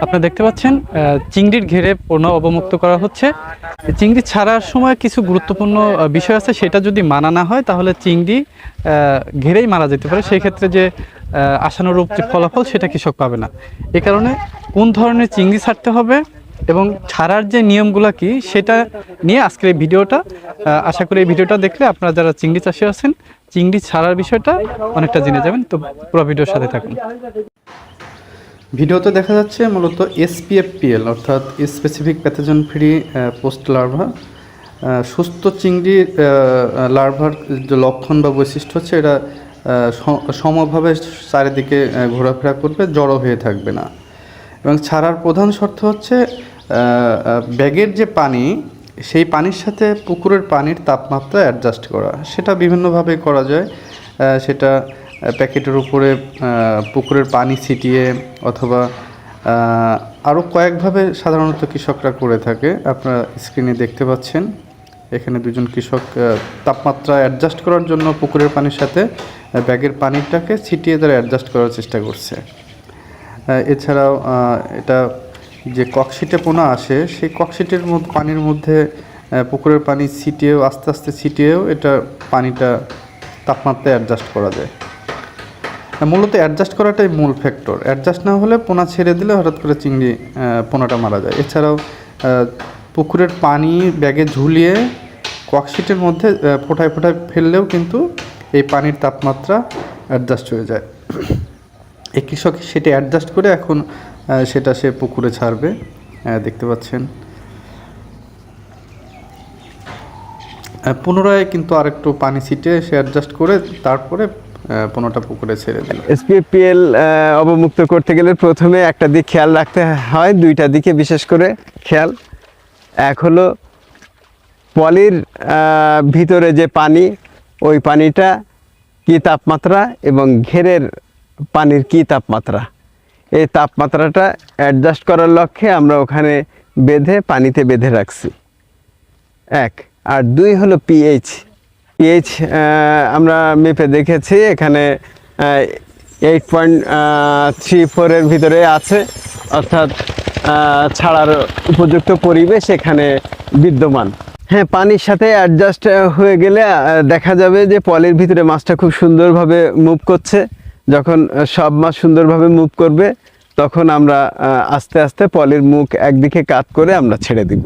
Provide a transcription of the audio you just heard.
আপনারা দেখতে পাচ্ছেন চিংড়ির ঘেরে পোনা অবমুক্ত করা হচ্ছে। চিংড়ি ছাড়ার সময় কিছু গুরুত্বপূর্ণ বিষয় আছে, সেটা যদি মানা না হয় তাহলে চিংড়ি ঘেরেই মারা যেতে পারে। সেই ক্ষেত্রে যে আশানুরূপ যে ফলাফল সেটা কৃষক পাবে না। এ কারণে কোন ধরনের চিংড়ি ছাড়তে হবে এবং ছাড়ার যে নিয়মগুলো কি সেটা নিয়ে আজকের এই ভিডিওটা। আশা করি এই ভিডিওটা দেখলে আপনারা যারা চিংড়ি চাষি আছেন চিংড়ি ছাড়ার বিষয়টা অনেকটা জেনে যাবেন। তো পুরো ভিডিওর সাথে থাকুন। ভিডিওতে দেখা যাচ্ছে মূলত SPFPL অর্থাৎ specific pathogen free post larva. সুস্থ চিংড়ির লার্ভার যে লক্ষণ বা বৈশিষ্ট্য হচ্ছে এটা সমভাবে চারিদিকে ঘোরাফেরা করবে, জড়ো হয়ে থাকবে না। এবং ছাড়ার প্রধান শর্ত হচ্ছে ব্যাগের যে পানি সেই পানির সাথে পুকুরের পানির তাপমাত্রা অ্যাডজাস্ট করা। সেটা বিভিন্নভাবে করা যায়। সেটা প্যাকেটের উপরে পুকুরের পানি ছিটিয়ে অথবা আরও কয়েকভাবে সাধারণত কৃষকরা করে থাকে। আপনারা স্ক্রিনে দেখতে পাচ্ছেন এখানে দুজন কৃষক তাপমাত্রা অ্যাডজাস্ট করার জন্য পুকুরের পানির সাথে ব্যাগের পানিটাকে ছিটিয়ে তারা অ্যাডজাস্ট করার চেষ্টা করছে। এছাড়াও এটা যে ককশিটে পোনা আসে সেই ককশিটের পানির মধ্যে পুকুরের পানি ছিটিয়েও আস্তে আস্তে ছিটিয়েও এটা পানিটা তাপমাত্রায় অ্যাডজাস্ট করা যায়। মূলত অ্যাডজাস্ট করাটাই মূল ফ্যাক্টর। অ্যাডজাস্ট না হলে পোনা ছেড়ে দিলে হঠাৎ করে চিংড়ি পোনাটা মারা যায়। এছাড়াও পুকুরের পানি ব্যাগে ঝুলিয়ে ককশিটের মধ্যে ফোটায় ফোটায় ফেললেও কিন্তু এই পানির তাপমাত্রা অ্যাডজাস্ট হয়ে যায়। এই কৃষক সেটা অ্যাডজাস্ট করে এখন সেটা সে পুকুরে ছাড়বে। দেখতে পাচ্ছেন পুনরায় কিন্তু আরেকটু পানি ছিটিয়ে সে অ্যাডজাস্ট করে তারপরে পোনাটা পুকুরে ছেড়ে দিল। SPFPL অবমুক্ত করতে গেলে প্রথমে একটা দিক খেয়াল রাখতে হয়, দুইটা দিকে বিশেষ করে খেয়াল। এক হলো পলির ভিতরে যে পানি, ওই পানিটা কি তাপমাত্রা এবং ঘেরের পানির কি তাপমাত্রা, এই তাপমাত্রাটা অ্যাডজাস্ট করার লক্ষ্যে আমরা ওখানে পানিতে বেঁধে রাখছি এক। আর দুই হলো পিএইচ। আমরা মেপে দেখেছি এখানে 8.34 এর ভিতরে আছে, অর্থাৎ ছাড়ার উপযুক্ত পরিবেশ এখানে বিদ্যমান। হ্যাঁ, পানির সাথে অ্যাডজাস্ট হয়ে গেলে দেখা যাবে যে পলির ভিতরে মাছটা খুব সুন্দরভাবে মুভ করছে। যখন সব মাছ সুন্দরভাবে মুভ করবে তখন আমরা আস্তে আস্তে পলির মুখ একদিকে কাত করে আমরা ছেড়ে দিব।